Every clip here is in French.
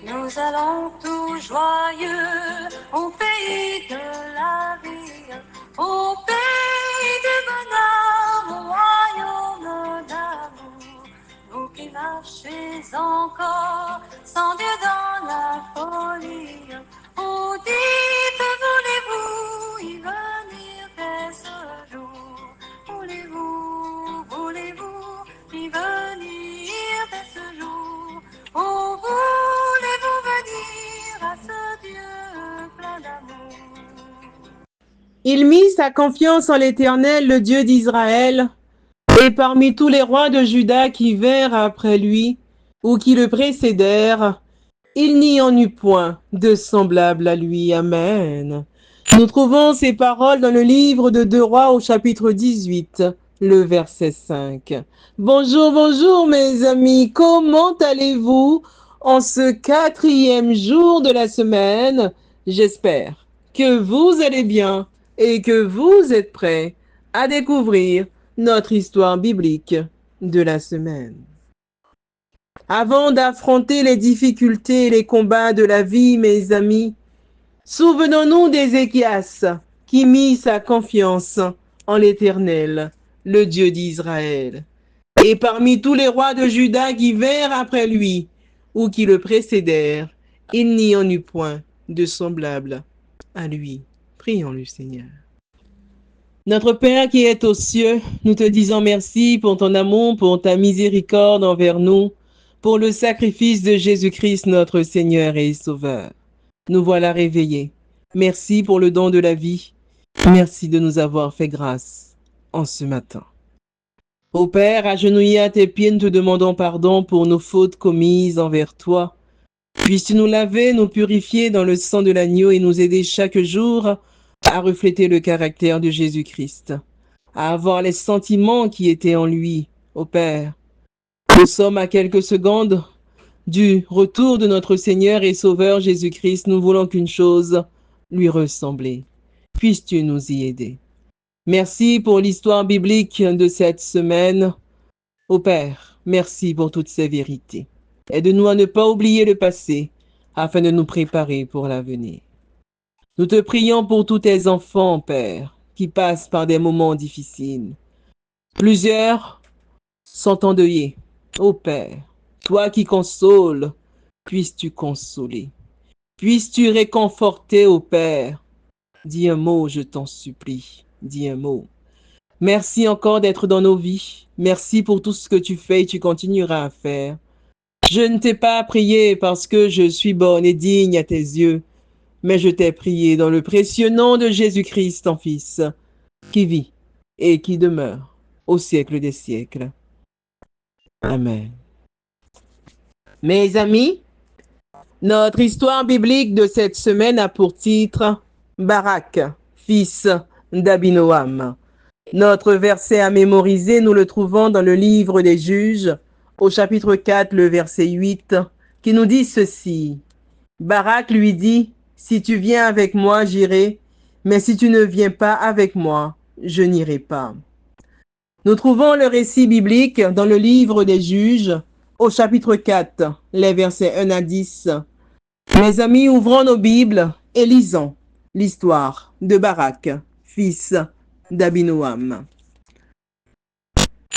Nous allons tout joyeux au pays de la vie, au pays du bonheur, au royaume d'amour. Vous qui marchez encore sans Dieu dans la folie, oh dites, voulez-vous y venir dès ce jour? Voulez-vous y venir dès ce jour? Oh, voulez-vous venir à ce Dieu plein d'amour? Il mit sa confiance en l'Éternel, le Dieu d'Israël, et parmi tous les rois de Juda qui vinrent après lui, ou qui le précédèrent, il n'y en eut point de semblable à lui. Amen. Nous trouvons ces paroles dans le livre de 2 Rois au chapitre 18, le verset 5. Bonjour, bonjour mes amis, comment allez-vous en ce 4e jour de la semaine? J'espère que vous allez bien et que vous êtes prêts à découvrir notre histoire biblique de la semaine. Avant d'affronter les difficultés et les combats de la vie, mes amis, souvenons-nous d'Ézéchias qui mit sa confiance en l'Éternel, le Dieu d'Israël. Et parmi tous les rois de Juda qui vinrent après lui, ou qui le précédèrent, il n'y en eut point de semblable à lui. Prions le Seigneur. Notre Père qui est aux cieux, nous te disons merci pour ton amour, pour ta miséricorde envers nous, pour le sacrifice de Jésus-Christ, notre Seigneur et Sauveur. Nous voilà réveillés. Merci pour le don de la vie. Merci de nous avoir fait grâce en ce matin. Ô Père, agenouillés à tes pieds, nous te demandons pardon pour nos fautes commises envers toi. Puisses-tu nous laver, nous purifier dans le sang de l'agneau et nous aider chaque jour à refléter le caractère de Jésus-Christ, à avoir les sentiments qui étaient en lui, ô Père. Nous sommes à quelques secondes du retour de notre Seigneur et Sauveur Jésus-Christ. Nous voulons qu'une chose, lui ressembler. Puisses-tu nous y aider. Merci pour l'histoire biblique de cette semaine. Ô Père, merci pour toutes ces vérités. Aide-nous à ne pas oublier le passé, afin de nous préparer pour l'avenir. Nous te prions pour tous tes enfants, Père, qui passent par des moments difficiles. Plusieurs sont endeuillés. Ô Père, toi qui consoles, puisses-tu consoler. Puisses-tu réconforter, ô Père. Dis un mot, je t'en supplie. Dis un mot. Merci encore d'être dans nos vies. Merci pour tout ce que tu fais et tu continueras à faire. Je ne t'ai pas prié parce que je suis bonne et digne à tes yeux, mais je t'ai prié dans le précieux nom de Jésus-Christ, ton Fils, qui vit et qui demeure au siècle des siècles. Amen. Mes amis, notre histoire biblique de cette semaine a pour titre Barak, fils d'Abinoam. Notre verset à mémoriser, nous le trouvons dans le livre des Juges, au chapitre 4, le verset 8, qui nous dit ceci. Barak lui dit, si tu viens avec moi, j'irai, mais si tu ne viens pas avec moi, je n'irai pas. Nous trouvons le récit biblique dans le livre des Juges, au chapitre 4, les versets 1 à 10. Mes amis, ouvrons nos Bibles et lisons l'histoire de Barak, fils d'Abinoam.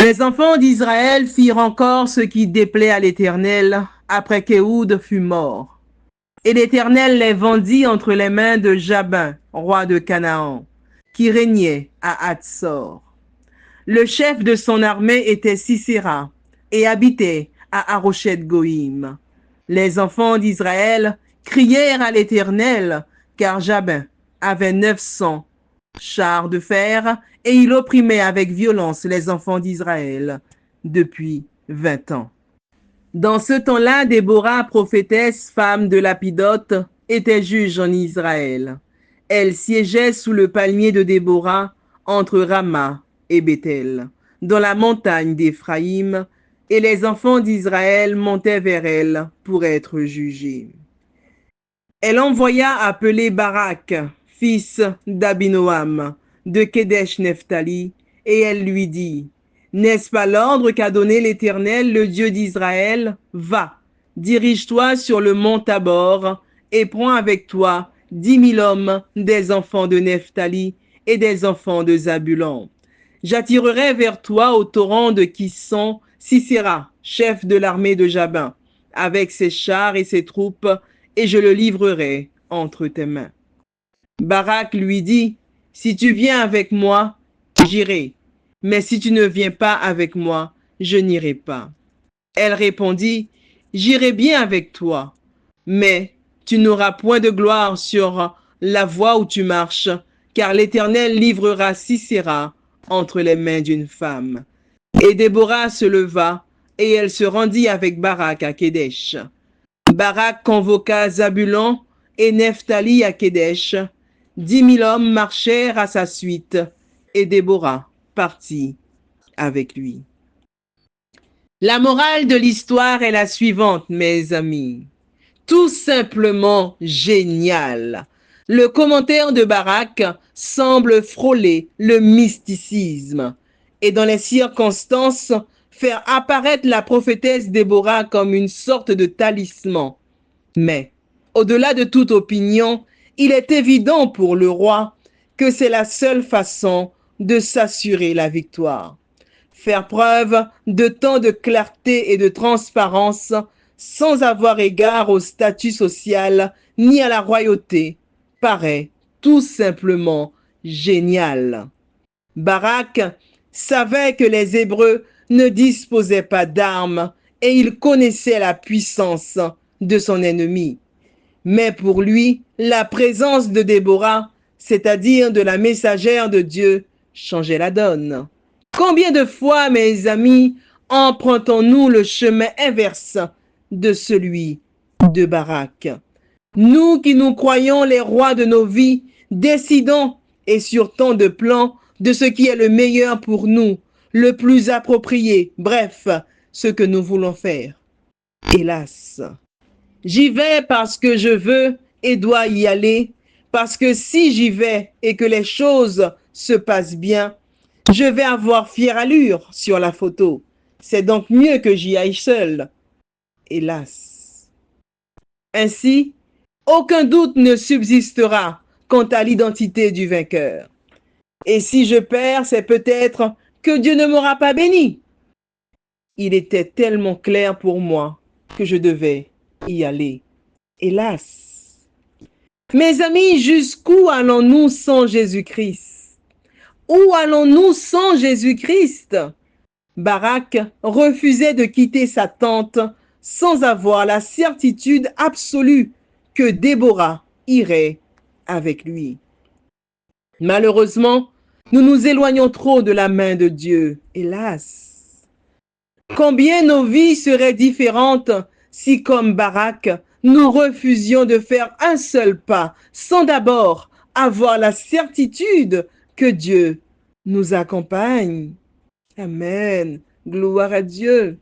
Les enfants d'Israël firent encore ce qui déplaît à l'Éternel après qu'Éhoud fut mort. Et l'Éternel les vendit entre les mains de Jabin, roi de Canaan, qui régnait à Hatzor. Le chef de son armée était Sisera et habitait à Haroshet-Goïm. Les enfants d'Israël crièrent à l'Éternel, car Jabin avait 900 chars de fer et il opprimait avec violence les enfants d'Israël depuis 20 ans. Dans ce temps-là, Déborah, prophétesse, femme de Lapidote, était juge en Israël. Elle siégeait sous le palmier de Déborah entre Rama et Bethel, dans la montagne d'Éphraïm, et les enfants d'Israël montaient vers elle pour être jugés. Elle envoya appeler Barak, fils d'Abinoam, de Kedesh Nephtali, et elle lui dit, n'est-ce pas l'ordre qu'a donné l'Éternel, le Dieu d'Israël? Va, dirige-toi sur le mont Tabor et prends avec toi 10 000 hommes des enfants de Nephtali et des enfants de Zabulon. J'attirerai vers toi au torrent de Kisson Sisera, chef de l'armée de Jabin, avec ses chars et ses troupes, et je le livrerai entre tes mains. Barak lui dit, si tu viens avec moi, j'irai, mais si tu ne viens pas avec moi, je n'irai pas. Elle répondit, j'irai bien avec toi, mais tu n'auras point de gloire sur la voie où tu marches, car l'Éternel livrera Sisera entre les mains d'une femme. Et Déborah se leva, et elle se rendit avec Barak à Kédesh. Barak convoqua Zabulon et Nephtali à Kédesh. 10 000 hommes marchèrent à sa suite, et Déborah partit avec lui. La morale de l'histoire est la suivante, mes amis. Tout simplement génial. Le commentaire de Barak semble frôler le mysticisme et dans les circonstances faire apparaître la prophétesse Déborah comme une sorte de talisman. Mais, au-delà de toute opinion, il est évident pour le roi que c'est la seule façon de s'assurer la victoire. Faire preuve de tant de clarté et de transparence sans avoir égard au statut social ni à la royauté paraît tout simplement génial. Barak savait que les Hébreux ne disposaient pas d'armes et il connaissait la puissance de son ennemi. Mais pour lui, la présence de Déborah, c'est-à-dire de la messagère de Dieu, changeait la donne. Combien de fois, mes amis, empruntons-nous le chemin inverse de celui de Barak? Nous qui nous croyons les rois de nos vies, décidons, et sur tant de plans, de ce qui est le meilleur pour nous, le plus approprié, bref, ce que nous voulons faire. Hélas, j'y vais parce que je veux et dois y aller, parce que si j'y vais et que les choses se passent bien, je vais avoir fière allure sur la photo. C'est donc mieux que j'y aille seul. Hélas. Ainsi, aucun doute ne subsistera quant à l'identité du vainqueur. Et si je perds, c'est peut-être que Dieu ne m'aura pas béni. Il était tellement clair pour moi que je devais y aller. Hélas. Mes amis, jusqu'où allons-nous sans Jésus-Christ? Où allons-nous sans Jésus-Christ? Barak refusait de quitter sa tente sans avoir la certitude absolue que Déborah irait avec lui. Malheureusement, nous nous éloignons trop de la main de Dieu, hélas. Combien nos vies seraient différentes si, comme Barak, nous refusions de faire un seul pas sans d'abord avoir la certitude que Dieu nous accompagne. Amen. Gloire à Dieu.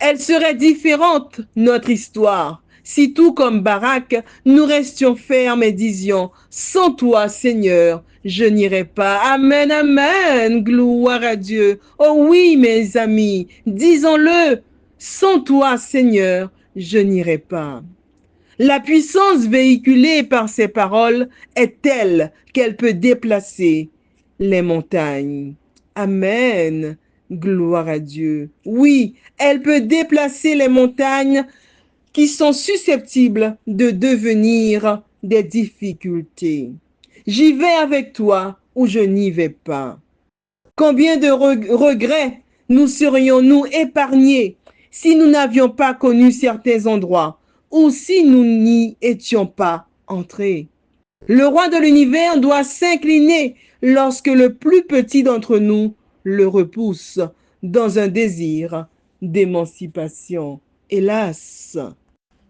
Elle serait différente, notre histoire, si tout comme Barak, nous restions fermes et disions, sans toi, Seigneur, je n'irai pas. Amen, amen. Gloire à Dieu. Oh oui, mes amis, disons-le, sans toi, Seigneur, je n'irai pas. La puissance véhiculée par ces paroles est telle qu'elle peut déplacer les montagnes. Amen. Gloire à Dieu. Oui, elle peut déplacer les montagnes qui sont susceptibles de devenir des difficultés. J'y vais avec toi ou je n'y vais pas. Combien de regrets nous serions-nous épargnés si nous n'avions pas connu certains endroits ou si nous n'y étions pas entrés. Le roi de l'univers doit s'incliner lorsque le plus petit d'entre nous le repousse dans un désir d'émancipation. Hélas,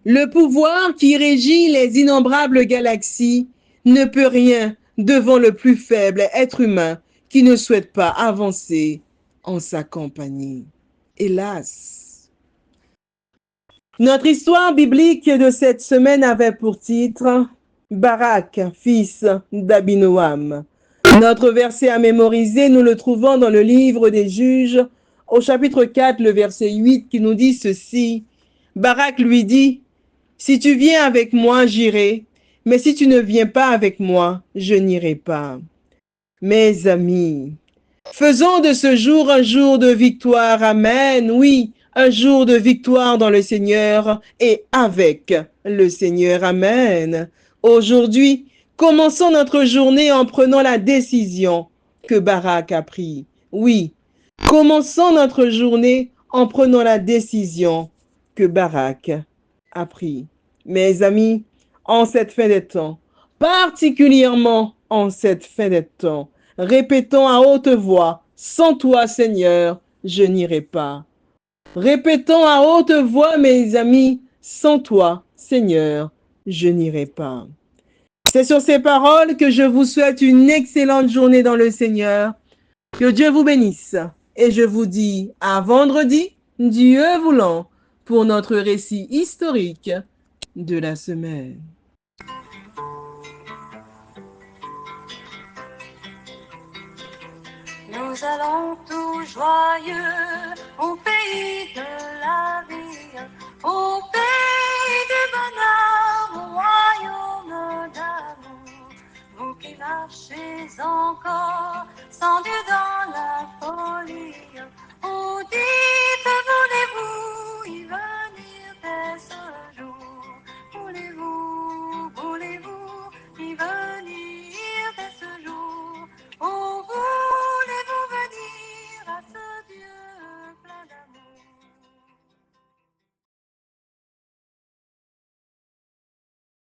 le pouvoir qui régit les innombrables galaxies ne peut rien devant le plus faible être humain qui ne souhaite pas avancer en sa compagnie. Hélas. Notre histoire biblique de cette semaine avait pour titre Barak, fils d'Abinoam. Notre verset à mémoriser, nous le trouvons dans le livre des Juges, au chapitre 4, le verset 8, qui nous dit ceci. Barak lui dit, si tu viens avec moi, j'irai, mais si tu ne viens pas avec moi, je n'irai pas. Mes amis, faisons de ce jour un jour de victoire. Amen. Oui, un jour de victoire dans le Seigneur et avec le Seigneur. Amen. Aujourd'hui, commençons notre journée en prenant la décision que Barak a prise. Oui, commençons notre journée en prenant la décision que Barak a prise. Mes amis, en cette fin des temps, particulièrement en cette fin des temps, répétons à haute voix, sans toi Seigneur, je n'irai pas. Répétons à haute voix, mes amis, sans toi Seigneur, je n'irai pas. C'est sur ces paroles que je vous souhaite une excellente journée dans le Seigneur. Que Dieu vous bénisse. Et je vous dis à vendredi, Dieu voulant, pour notre récit historique de la semaine. Nous allons tout joyeux au pays de la vie, au pays du bonheur, au royaume d'amour. Vous qui marchez encore sans Dieu